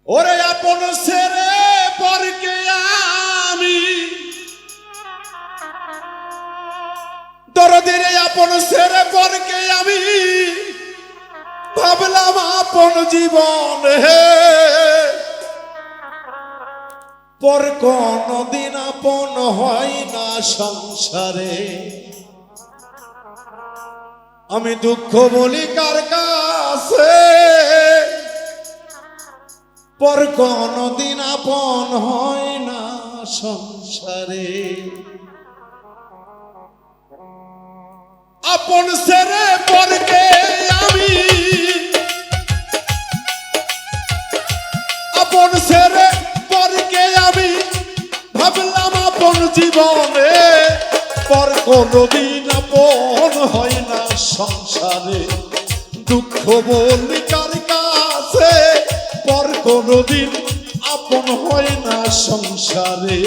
ওরে আপন ছেড়ে পরকে আমি দরদিরে আপন ছেড়ে পরকে আমি ভাবলাম আপন জীবন হে পর কোনদিন আপন হয় না সংসারে। আমি দুঃখ বলি কার কাছে পর কোনদিন আপন হয় না সংসারে। আপন ছেড়ে পরকে আমি আপন ছেড়ে পরকে আমি ভাবলাম আপন জীবনে পর কোনদিন আপন হয় না সংসারে। দুঃখ বলি কার কাছে পর কোনদিন আপন হয় না সংসারে।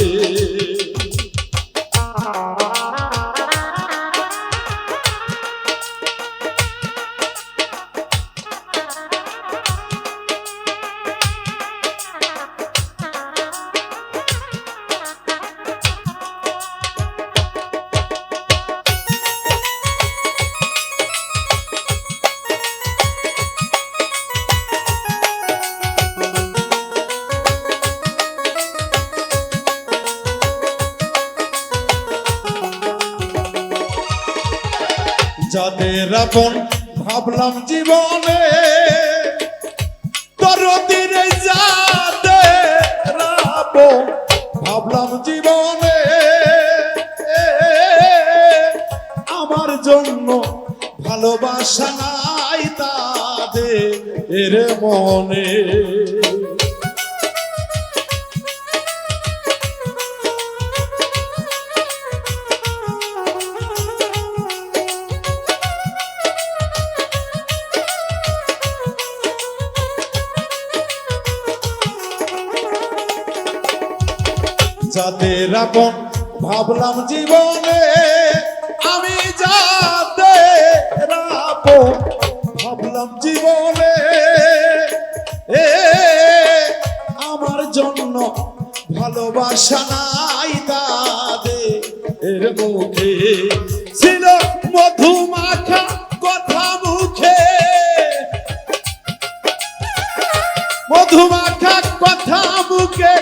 যাদের আপন ভাবলাম জীবনে দরদিরে যাদের আপন ভাবলাম জীবনে আমার জন্য ভালোবাসা নাই তাদের মনে। যাদের আপন ভাবলাম জীবনে আমি যাদের আপন ভাবলাম জীবনে আমার জন্য ভালোবাসা নাই তাদের মুখে। ছিল মধু মাখা কথা মুখে মধু মাখা কথা মুখে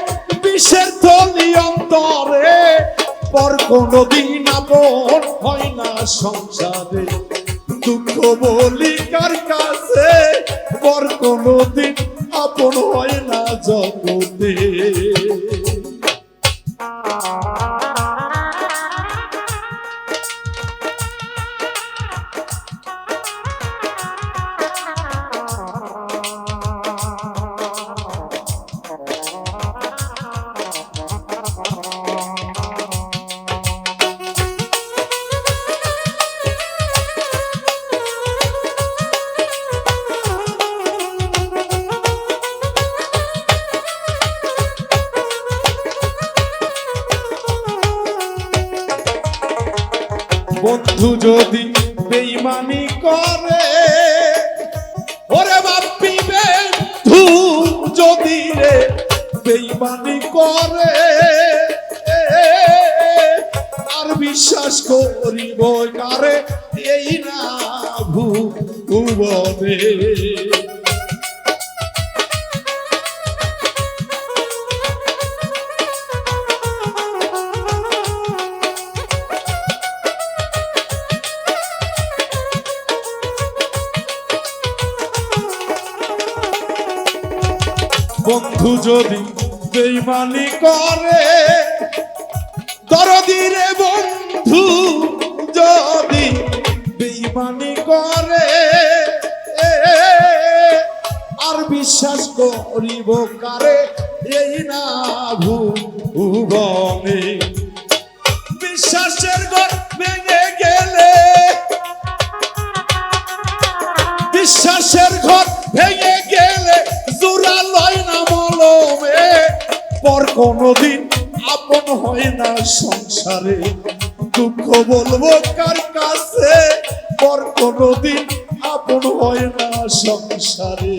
বিষের থলি অন্তরে পর কোনদিন আপন হয় না সংসারে। দুঃখ বলি কার কাছে পর কোনদিন আপন হয় না জগতে। বন্ধু যদি বেঈমানি করে ওরে বাপ্পি বন্ধু যদি রে বেঈমানি করে আর বিশ্বাস করিব কারে এই না ভুবনে। বন্ধু যদি বেঈমানি করে দরদিরে বন্ধু যদি বেঈমানি করে আর বিশ্বাস করিব কারে এই না ভুবনে। বিশ্বাসের ঘর ভেঙে গেলে বিশ্বাসের ঘর ভেঙে গেলে জোড়া লয় না মলমে পর কোনদিন আপন হয় না সংসারে। দুঃখ বলবো কার কাছে পর কোনদিন আপন হয় না সংসারে।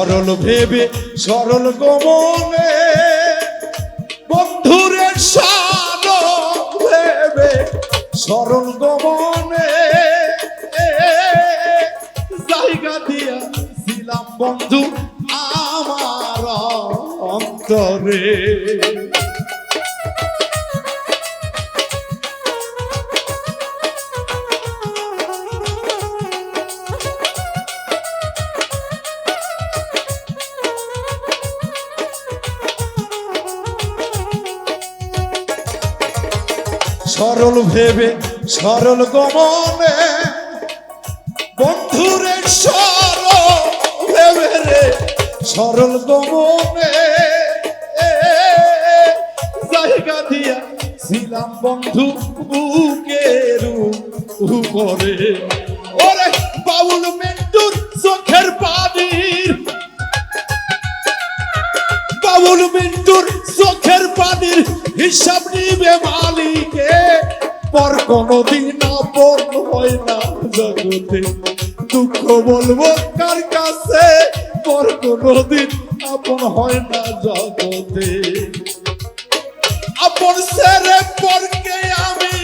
সরল ভেবে সরল গমনে বন্ধুরে সরল ভেবে সরল গমনে জায়গা দিয়াছিলাম বন্ধু আমার অন্তরে। সরল ভেবে সরল গমনে বন্ধুরে সরল ভেবে রে সরল গমনে জায়গা দিয়াছিলাম বন্ধু বুকের উপরে। ওরে বাউল মেন্টুর চোখের পানির বাউল মিন্টুর চোখের পানির হিসাব নিবে মালিকে পর কোনদিন আপন হয় না জগতে। দুঃখ বলবো কার কাছে পর কোনদিন আপন হয় না জগতে। আপন ছেড়ে পরকে আমি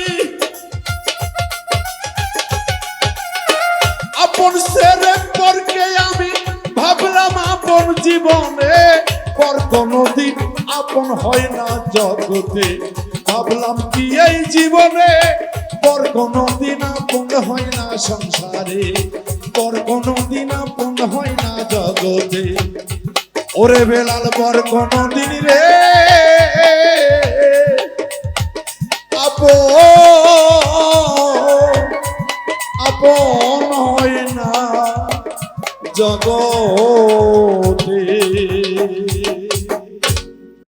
আপন ছেড়ে পরকে আমি ভাবলাম আপন জীবনে পর কোনদিন আপন হয় না জগতে। ভাবলাম কি এই জীবনে পর কোনদিন আপন হয় না সংসারে পর কোনদিন আপন হয় না জগতে। ওরে বেলাল পর কোনদিন রে আপন হয় না জগতে।